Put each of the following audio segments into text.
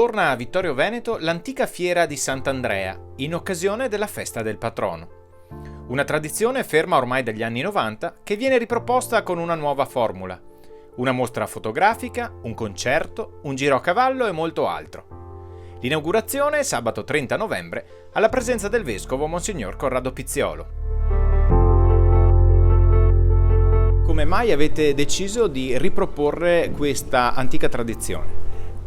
torna a Vittorio Veneto l'antica fiera di Sant'Andrea, in occasione della festa del patrono. Una tradizione ferma ormai dagli anni 90 che viene riproposta con una nuova formula. Una mostra fotografica, un concerto, un giro a cavallo e molto altro. L'inaugurazione è sabato 30 novembre alla presenza del vescovo Monsignor Corrado Pizziolo. Come mai avete deciso di riproporre questa antica tradizione?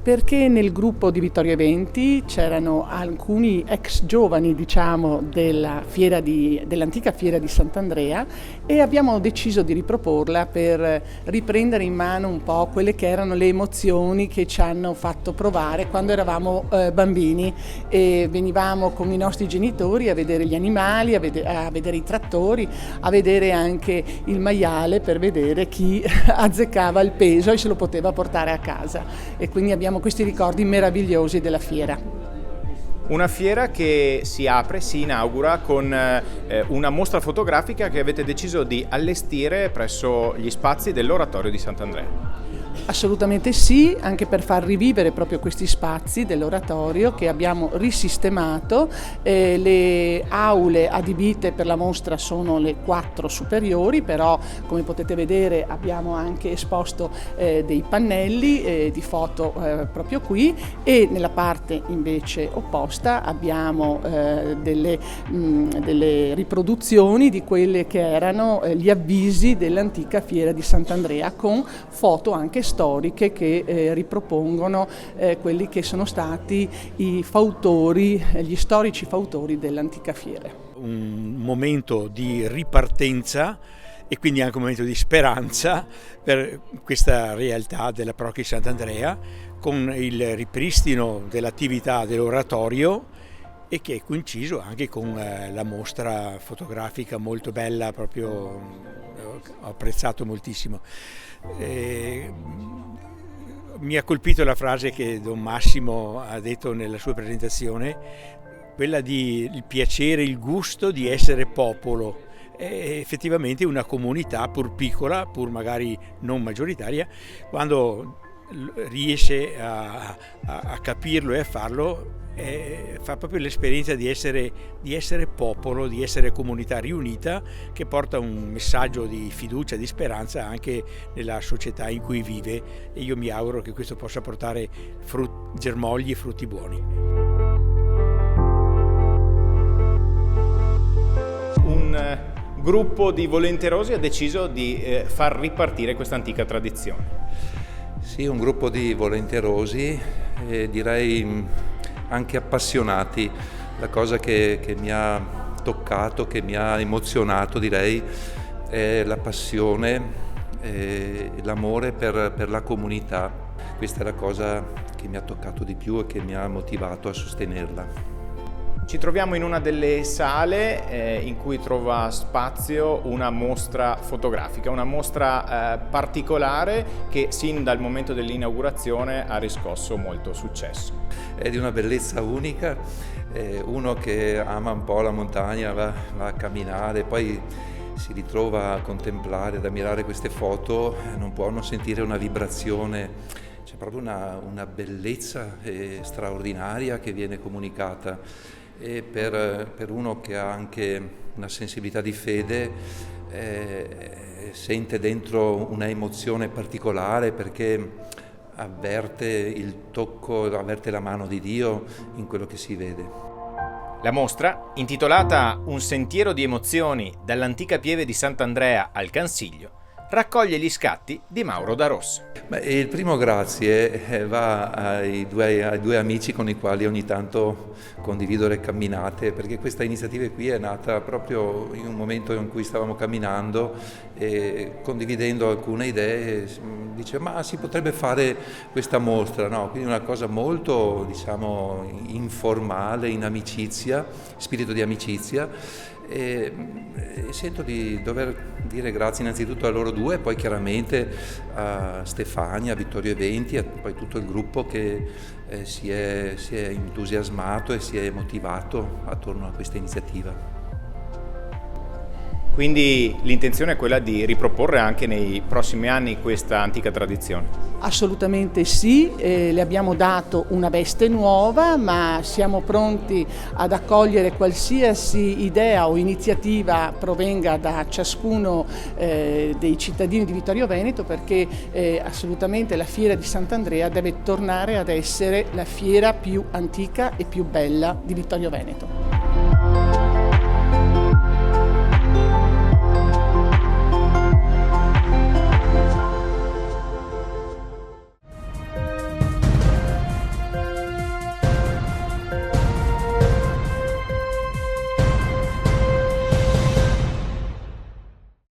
Perché nel gruppo di Vittorio Eventi c'erano alcuni ex giovani, dell'antica fiera di Sant'Andrea, e abbiamo deciso di riproporla per riprendere in mano un po' quelle che erano le emozioni che ci hanno fatto provare quando eravamo bambini e venivamo con i nostri genitori a vedere gli animali, a vedere i trattori, a vedere anche il maiale per vedere chi azzeccava il peso e se lo poteva portare a casa, e quindi abbiamo questi ricordi meravigliosi della fiera. Una fiera che si inaugura con una mostra fotografica che avete deciso di allestire presso gli spazi dell'Oratorio di Sant'Andrea. Assolutamente sì, anche per far rivivere proprio questi spazi dell'oratorio che abbiamo risistemato. Le aule adibite per la mostra sono le 4 superiori, però come potete vedere abbiamo anche esposto dei pannelli di foto proprio qui, e nella parte invece opposta abbiamo delle riproduzioni di quelle che erano gli avvisi dell'antica fiera di Sant'Andrea, con foto anche storiche che ripropongono quelli che sono stati gli storici fautori dell'antica fiera. Un momento di ripartenza e quindi anche un momento di speranza per questa realtà della parrocchia di Sant'Andrea, con il ripristino dell'attività dell'oratorio, e che è coinciso anche con la mostra fotografica molto bella, proprio ho apprezzato moltissimo. Mi ha colpito la frase che Don Massimo ha detto nella sua presentazione, quella di il piacere, il gusto di essere popolo. È effettivamente una comunità, pur piccola, pur magari non maggioritaria, quando riesce a capirlo e a farlo, fa proprio l'esperienza di essere popolo, di essere comunità riunita, che porta un messaggio di fiducia, di speranza anche nella società in cui vive, e io mi auguro che questo possa portare germogli e frutti buoni. Un gruppo di volenterosi ha deciso di far ripartire questa antica tradizione. Sì, un gruppo di volenterosi, direi anche appassionati. La cosa che mi ha toccato, che mi ha emozionato, direi, è la passione e l'amore per la comunità. Questa è la cosa che mi ha toccato di più e che mi ha motivato a sostenerla. Ci troviamo in una delle sale in cui trova spazio una mostra fotografica, una mostra particolare che sin dal momento dell'inaugurazione ha riscosso molto successo. È di una bellezza unica, uno che ama un po' la montagna va a camminare, poi si ritrova a contemplare, ad ammirare queste foto, non può non sentire una vibrazione. C'è proprio una bellezza straordinaria che viene comunicata. E per uno che ha anche una sensibilità di fede, sente dentro una emozione particolare, perché avverte il tocco, avverte la mano di Dio in quello che si vede. La mostra, intitolata Un sentiero di emozioni dall'antica pieve di Sant'Andrea al Cansiglio, raccoglie gli scatti di Mauro da Rossa. Il primo grazie va ai due amici con i quali ogni tanto condivido le camminate, perché questa iniziativa qui è nata proprio in un momento in cui stavamo camminando e condividendo alcune idee, dice ma si potrebbe fare questa mostra, no? Quindi una cosa molto, diciamo, informale, in amicizia, spirito di amicizia. E sento di dover dire grazie innanzitutto a loro due, e poi chiaramente a Stefania, a Vittorio Eventi, e poi tutto il gruppo che si è entusiasmato e si è motivato attorno a questa iniziativa. Quindi l'intenzione è quella di riproporre anche nei prossimi anni questa antica tradizione. Assolutamente sì, le abbiamo dato una veste nuova, ma siamo pronti ad accogliere qualsiasi idea o iniziativa provenga da ciascuno dei cittadini di Vittorio Veneto, perché assolutamente la Fiera di Sant'Andrea deve tornare ad essere la fiera più antica e più bella di Vittorio Veneto.